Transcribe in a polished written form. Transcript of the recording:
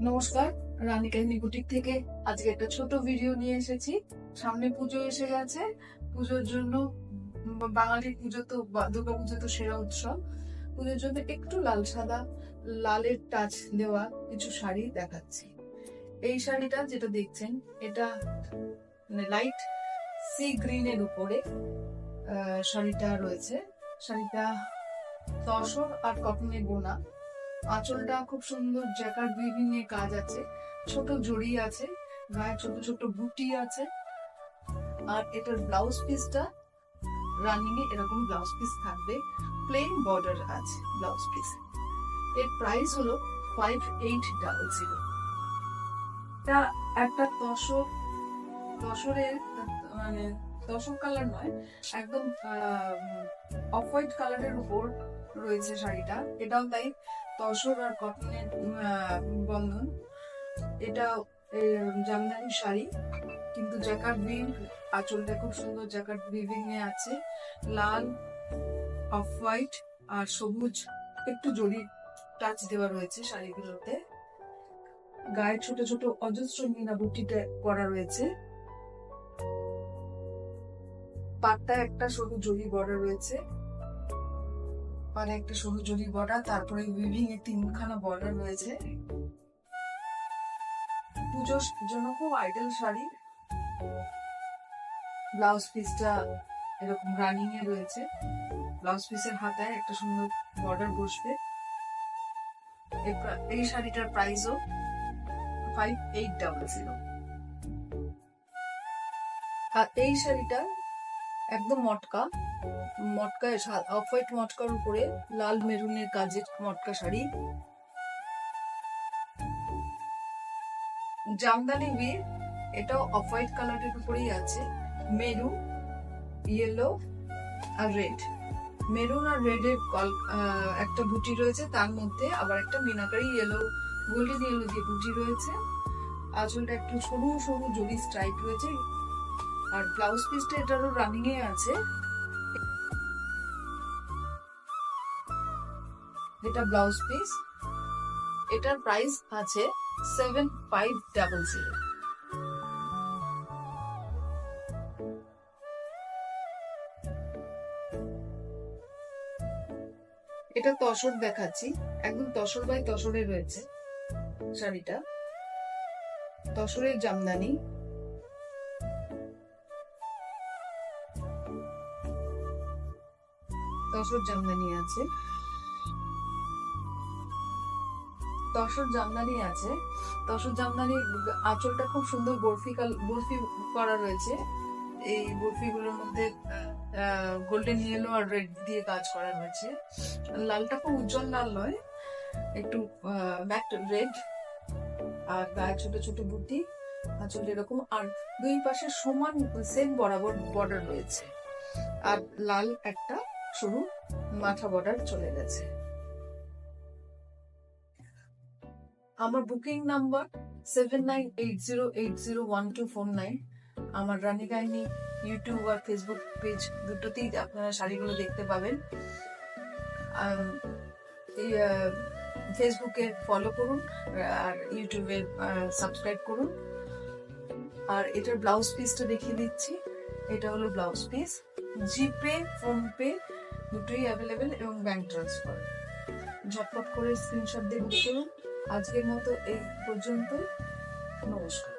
নমস্কার, রানী কাহিনী বুটিক থেকে আজকে একটা ছোট ভিডিও নিয়ে এসেছি। সামনে পুজো এসে গেছে। পুজোর জন্য বাঙালির পুজো তো দুর্গা পুজো তো সেরা উৎসব। পুজোর জন্য একটু লাল সাদা লালের টাচ দেওয়া কিছু শাড়ি দেখাচ্ছি। এই শাড়িটা যেটা দেখছেন এটা লাইট সি গ্রিনের উপরে শাড়িটা রয়েছে। শাড়িটা তসর আর কটনের বোনা। আঁচলটা খুব সুন্দর জ্যাকার্ড উইভিং এর কাজ আছে, ছোট জড়ি আছে, গায়ে ছোট ছোট বুটি আছে। আর এটার ব্লাউজ পিসটা রানিং এ এরকম ব্লাউজ পিস থাকবে, প্লেন বর্ডার আছে ব্লাউজ পিস। এর প্রাইস হলো 5800। এটা একটা তসরের মানে তসর কালার নয়, একদম অফ হোয়াইট কালারের উপর রয়েছে শাড়িটা। এটাও তাই তসর আর কটনের বন্ধন। এটা জামদানি শাড়ি, কিন্তু জ্যাকার্ড উইভিং, আঁচলটা খুব সুন্দর জ্যাকার্ড উইভিং এ আছে। লাল, অফ হোয়াইট আর সবুজ একটু জরি টাচ দেওয়া রয়েছে শাড়িগুলোতে। গায়ে ছোট ছোট অজস্র মিনা বুটিতে করা রয়েছে। পাটটায় একটা সরু জরি বর্ডার রয়েছে, মানে একটা সরু জরি বর্ডার, তারপরে উইভিং এ 3খানা বর্ডার রয়েছে। পুজোর জন্য খুব আইডল শাড়ি। ব্লাউজ পিসটা এরকম রানিং এ রয়েছে। ব্লাউজ পিসের হাতায় একটা সুন্দর বর্ডার বসবে। এই শাড়িটার প্রাইসও 5800। আর এই শাড়িটা একদম মটকায় অফ হোয়াইট মটকার উপরে লাল মেরুনের কাজের মটকা শাড়ি। জামদানি উইভ, এটাও অফ হোয়াইট কালারের উপরেই আছে। মেরুন, ইয়েলো আর রেড। মেরুন আর রেড এর একটা বুটি রয়েছে, তার মধ্যে আবার একটা মিনাকারি ইয়েলো, গোল্ডেন ইয়েলো দিয়ে বুটি রয়েছে। আঁচলটা একটু সরু সরু জরি স্ট্রাইপ রয়েছে। আর ব্লাউজ পিসটা এটারও রানিং এ আছে। এটা ব্লাউজ পিস, এটার প্রাইস আছে 7500। এটা তসর দেখাচ্ছি, একদম তসর বাই তসরে রয়েছে শাড়িটা। তসরের জামদানি, তসর জামদানি আছে, তসর জামদানি আছে। তসর জামদানি আঁচলটা খুব সুন্দর বরফি করা রয়েছে। এই বরফি গুলোর মধ্যে গোল্ডেন ইয়েলো আর রেড দিয়ে কাজ করা রয়েছে। লালটা খুব উজ্জ্বল লাল নয়, একটু ম্যাট রেড। আর গায়ে ছোট ছোট বুটি, আঁচল এরকম। আর দুই পাশে সমান সেম বরাবর বর্ডার রয়েছে। আর লাল একটা সরু মাথা বর্ডার চলে গেছে। আমার বুকিং নাম্বার 7980801249। আমার রানী কাহিনী ইউটিউব আর ফেসবুক পেজ দুটোতেই আপনারা শাড়িগুলো দেখতে পাবেন। ফেসবুকে ফলো করুন আর ইউটিউবে সাবস্ক্রাইব করুন। আর এটার ব্লাউজ পিসটা দেখিয়ে দিচ্ছি। এটা হলো ব্লাউজ পিস। জিপে, ফোনপে দুটোই অ্যাভেলেবেল এবং ব্যাংক ট্রান্সফার। ঝটপট করে স্ক্রিনশট দিয়ে বুক করুন। আজকের মতো এই পর্যন্ত। নমস্কার।